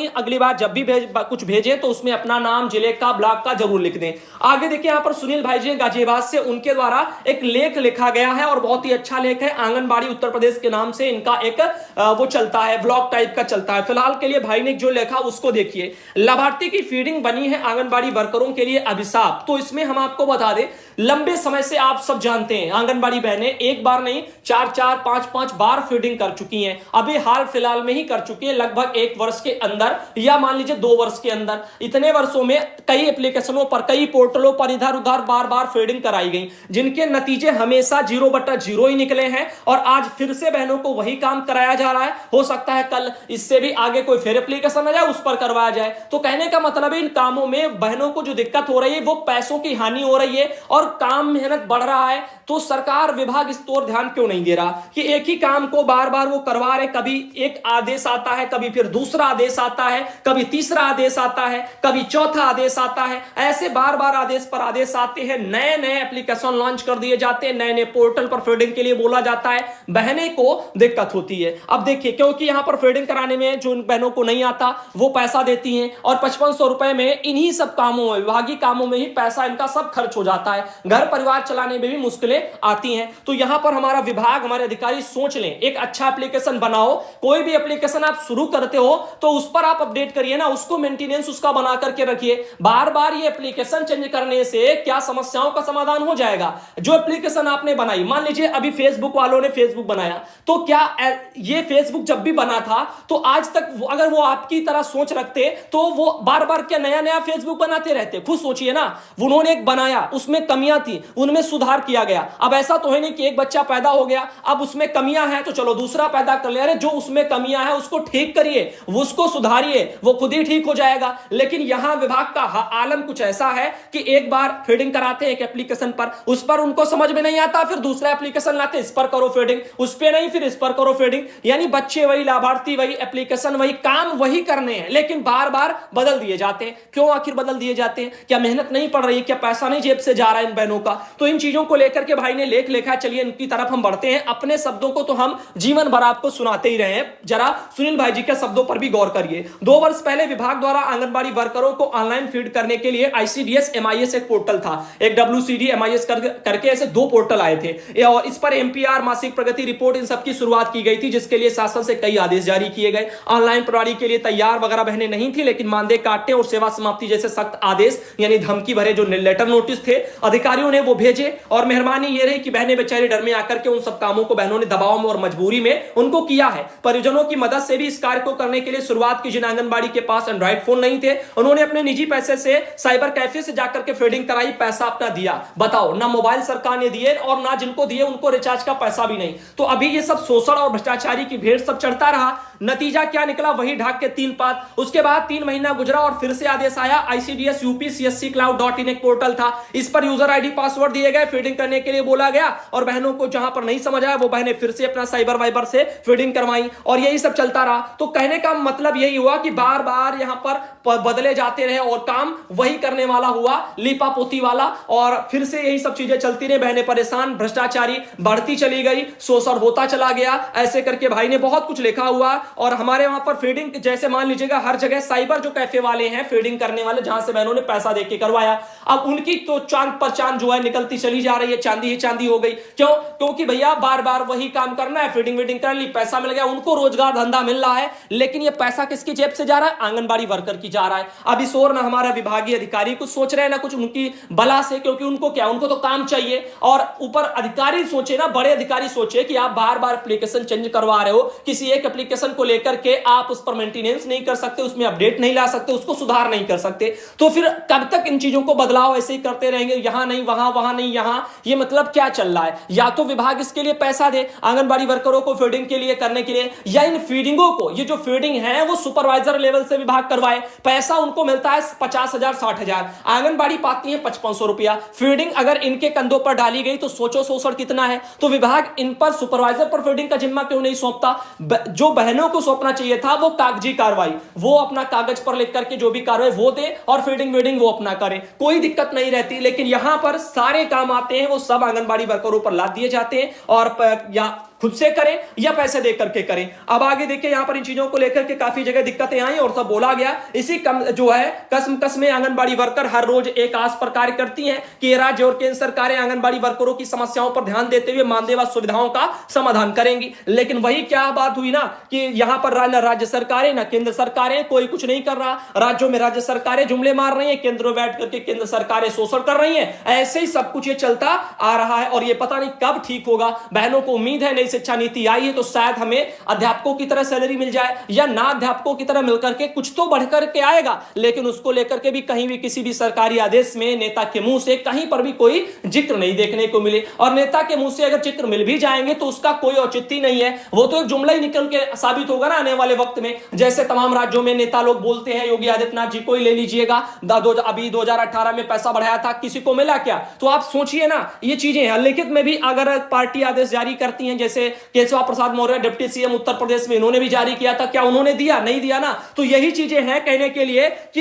नहीं, अगली बार जब भी कुछ भेजे तो उसमें अपना नाम, जिले का, ब्लॉक का जरूर लिख दें। आगे देखिए यहाँ पर सुनील भाई जी गाजियाबाद से, उनके द्वारा एक लेख लिखा गया है और बहुत ही अच्छा लेख है। आंगनबाड़ी उत्तर प्रदेश के नाम से इनका एक वो चलता है, ब्लॉग टाइप का चलता है। फिलहाल के लिए भाई ने जो लिखा उसको देखिए। लाभार्थी की फीडिंग बनी है आंगनबाड़ी वर्करों के लिए अभिशाप। तो इसमें हम आपको बता दें, लंबे समय से आप सब जानते हैं आंगनबाड़ी बहनें एक बार नहीं 4-4, 5-5 बार फीडिंग कर चुकी हैं। अभी हाल फिलहाल में ही कर चुकी है, लगभग 1 वर्ष के अंदर या मान लीजिए 2 वर्ष के अंदर। इतने वर्षों में कई एप्लीकेशनों पर, कई पोर्टलों पर इधर उधर बार बार फीडिंग कराई गई, जिनके नतीजे हमेशा 0/0 ही निकले हैं। और आज फिर से बहनों को वही काम कराया जा रहा है। हो सकता है कल इससे भी आगे कोई फिर एप्लीकेशन आ जाए, उस पर करवाया जाए। तो कहने का मतलब है इन कामों में बहनों को जो दिक्कत हो रही है वो पैसों की हानि हो रही है और काम मेहनत बढ़ रहा है। तो सरकार, विभाग इस पर ध्यान क्यों नहीं दे रहा कि एक ही काम को बार बार वो करवा रहे। कभी एक आदेश आता है, कभी फिर दूसरा आदेश आता है, कभी तीसरा आदेश आता है, कभी चौथा आदेश आता है। ऐसे बार बार आदेश पर आदेश आते हैं, नए नए एप्लीकेशन लॉन्च कर दिए जाते हैं, नए नए पोर्टल पर फीडिंग के लिए बोला जाता है। बहनें को दिक्कत होती है। अब देखिए, क्योंकि यहां पर फीडिंग कराने में जो बहनों को नहीं आता वो पैसा देती हैं और 5500 रुपए में इन्हीं सब कामों में, विभागीय कामों में ही पैसा इनका सब खर्च हो जाता है। घर परिवार चलाने में भी मुश्किलें आती हैं। तो यहां पर हमारा विभाग, हमारे अधिकारी सोच लें, एक अच्छा एप्लीकेशन बनाओ। कोई भी एप्लीकेशन आप शुरू करते हो तो उस पर आप अपडेट करिए ना, उसको मेंटेनेंस उसका बना करके रखिए। बार बार ये एप्लीकेशन चेंज करने से क्या समस्याओं का समाधान हो जाएगा? जो एप्लीकेशन आपने बनाई, मान लीजिए अभी फेसबुक वालों ने फेसबुक बनाया, तो क्या ये फेसबुक जब भी बना था तो आज तक अगर वो आपकी तरह सोच रखते तो वो बार बार क्या नया नया फेसबुक बनाते रहते? खुद सोचिए ना, उन्होंने एक बनाया, उसमें कमियां थी, उनमें सुधार किया गया। अब ऐसा तो है नहीं कि एक बच्चा पैदा हो गया, अब उसमें कमियां हैं तो चलो दूसरा पैदा कर ले। अरे जो उसमें कमियां हैं उसको ठीक करिए, उसको सुधारिए, वो खुद ही ठीक हो जाएगा। लेकिन यहां विभाग का आलम कुछ ऐसा है कि एक बार फीडिंग कराते हैं एक एप्लीकेशन पर, उस पर उनको समझ में नहीं आता, फिर दूसरा एप्लीकेशन लाते, इस पर करो फीडिंग, उस पर नहीं, फिर इस पर करो फीडिंग। यानी बच्चे वही, लाभार्थी वही, एप्लीकेशन वही, काम वही करने हैं, लेकिन बार बार बदल दिए जाते हैं। क्यों आखिर बदल दिए जाते हैं? क्या मेहनत नहीं पड़ रही? क्या पैसा नहीं जेब से जा रहा है इन बहनों का? तो इन चीजों को लेकर के भाई ने लेख लिखा। चलिए इनकी तरफ हम बढ़ते हैं। अपने शब्दों को तो हम जीवन भर आपको सुनाते ही रहे हैं, जरा सुनील भाई जी के शब्दों पर भी गौर करिए। 2 वर्ष पहले विभाग द्वारा आंगनबाड़ी वर्करों को ऑनलाइन फीड करने के लिए ICDS MIS एक पोर्टल था, एक WCD MIS करके ऐसे 2 पोर्टल आए थे और इस पर MPR, मासिक प्रगति रिपोर्ट, इन सब की शुरुआत की गई थी, जिसके लिए शासन से कई आदेश जारी किए गए। ऑनलाइन प्रणाली के लिए तैयार वगैरह बहनें नहीं थी, लेकिन मानदेय काटने और सेवा समाप्ति जैसे सख्त आदेश यानी धमकी भरे जो लेटर नोटिस थे अधिकारियों ने वो भेजे। और मेहरबानी ये रही कि बहनें बेचारी डर में आकर के उन सब कामों को बहनों ने दबाव में और मजबूरी में उनको किया है। परिजनों की मदद से भी इस कार्य को करने के लिए शुरुआत की। जिन आंगनबाड़ी के पास एंड्रॉइड फोन नहीं थे, उन्होंने अपने निजी पैसे से साइबर कैफे से जाकर के फीडिंग कराई, पैसा अपना दिया। बताओ, ना मोबाइल सरकार ने दिए और ना जिनको दिए उनको रिचार्ज का पैसा भी नहीं। तो अभी ये सब शोषण और भ्रष्टाचारी की भेड़ सब चढ़ता रहा। नतीजा क्या निकला? वही ढाक के 3 पात। उसके बाद 3 महीना गुजरा और फिर से आदेश आया। ICDS UPCSCcloud.in एक पोर्टल था, इस पर यूजर आईडी पासवर्ड दिए गए, फीडिंग करने के लिए बोला गया और बहनों को जहां पर नहीं समझ आया वो बहनें फिर से अपना साइबर वाइबर से फीडिंग करवाई और यही सब चलता रहा। तो कहने का मतलब यही हुआ कि बार बार यहां पर बदले जाते रहे और काम वही करने वाला हुआ, लीपा पोती वाला, और फिर से यही सब चीजें चलती रही। बहनें परेशान, भ्रष्टाचारी बढ़ती चली गई, शोषण होता चला गया। ऐसे करके भाई ने बहुत कुछ लिखा हुआ। और हमारे वहां पर फीडिंग, जैसे मान लीजिएगा हर जगह साइबर जो कैफे वाले हैं, फीडिंग करने वाले, जहां से बहनों ने पैसा देके करवाया, अब उनकी तो चांद पर चांद जो है निकलती चली जा रही है, चांदी ही चांदी हो गई। क्यों? क्योंकि भैया बार बार वही काम करना है, फीडिंग वीडिंग कर ली, पैसा मिल गया, उनको रोजगार धंधा मिल रहा है, लेकिन ये पैसा किसकी जेब से जा रहा है? आंगनबाड़ी वर्कर की जा रहा है। अब इस ओर ना हमारा विभागीय अधिकारी कुछ सोच रहे हैं, ना कुछ उनकी बला से, क्योंकि उनको क्या, उनको तो काम चाहिए। और ऊपर अधिकारी सोचे ना, बड़े अधिकारी सोचे कि आप बार बार एप्लीकेशन चेंज करवा रहे हो, किसी एक एप्लीकेशन को लेकर के आप उस पर मेंटेनेंस नहीं कर सकते, उसमें अपडेट नहीं ला सकते, उसको सुधार नहीं कर सकते, तो फिर कब तक इन चीजों को बदलाव ऐसे ही करते रहेंगे? यहां नहीं वहां, वहां नहीं यहां, ये मतलब क्या चल रहा है? या तो विभाग इसके लिए पैसा दे आंगनबाड़ी वर्करों को फीडिंग के लिए करने के लिए, या इन फीडिंगों को, ये जो फीडिंग है वो सुपरवाइजर लेवल से विभाग करवाए। पैसा उनको मिलता है 50,000 60,000, आंगनबाड़ी पाती है 5500 रुपया। फीडिंग अगर इनके कंधों पर डाली गई तो सोचो शोषण कितना है। तो विभाग इन पर, सुपरवाइजर पर फीडिंग का जिम्मा क्यों नहीं सौंपता? जो बहनों को सौंपना चाहिए था वो कागजी कार्रवाई, वो अपना कागज पर लिख करके जो भी कार्रवाई वो दे और फीडिंग वीडिंग वो अपना करे, कोई दिक्कत नहीं रहती। लेकिन यहां पर सारे काम आते हैं वो सब आंगनबाड़ी वर्करों पर लाद दिए जाते हैं और या खुद से करें या पैसे दे करके करें। अब आगे देखिए यहां पर इन चीजों को लेकर के काफी जगह दिक्कतें आई और सब बोला गया। इसी जो है कसम में आंगनबाड़ी वर्कर हर रोज एक आस पर कार्य करती हैं कि राज्य और केंद्र सरकारें आंगनबाड़ी वर्करों की समस्याओं पर ध्यान देते हुए मानदेय व सुविधाओं का समाधान करेंगी। लेकिन वही क्या बात हुई ना कि यहां पर न राज्य सरकारें न केंद्र सरकारें, कोई कुछ नहीं कर रहा। राज्यों में राज्य सरकारें जुमले मार रही हैं, केंद्र में बैठ करके केंद्र सरकारें शोषण कर रही हैं। ऐसे ही सब कुछ ये चलता आ रहा है और ये पता नहीं कब ठीक होगा। बहनों को उम्मीद है नई शिक्षा नीति आई है तो शायद हमें अध्यापकों की तरह सैलरी मिल जाए या ना अध्यापकों की तरह मिलकर के कुछ तो बढ़कर के आएगा, लेकिन उसको लेकर के भी कहीं भी किसी भी सरकारी आदेश में नेता के मुंह से कहीं पर भी कोई जिक्र नहीं देखने को मिले। और नेता के मुंह से अगर जिक्र मिल भी जाएंगे तो उसका कोई औचित्य नहीं है, वो तो एक जुमला ही निकल के साबित होगा ना आने वाले वक्त में। जैसे तमाम राज्यों में नेता लोग बोलते हैं, योगी आदित्यनाथ जी को ही ले लीजिएगा, अभी 2018 में पैसा बढ़ाया था, किसी को मिला क्या? तो आप सोचिए ना, ये चीजें हैं। लिखित में भी अगर पार्टी आदेश जारी करती हैं, जैसे केशव प्रसाद मौर्य डिप्टी सीएम उत्तर प्रदेश में, इन्होंने भी जारी किया था, क्या उन्होंने दिया? नहीं दिया ना। तो यही चीजें हैं कहने के लिए कि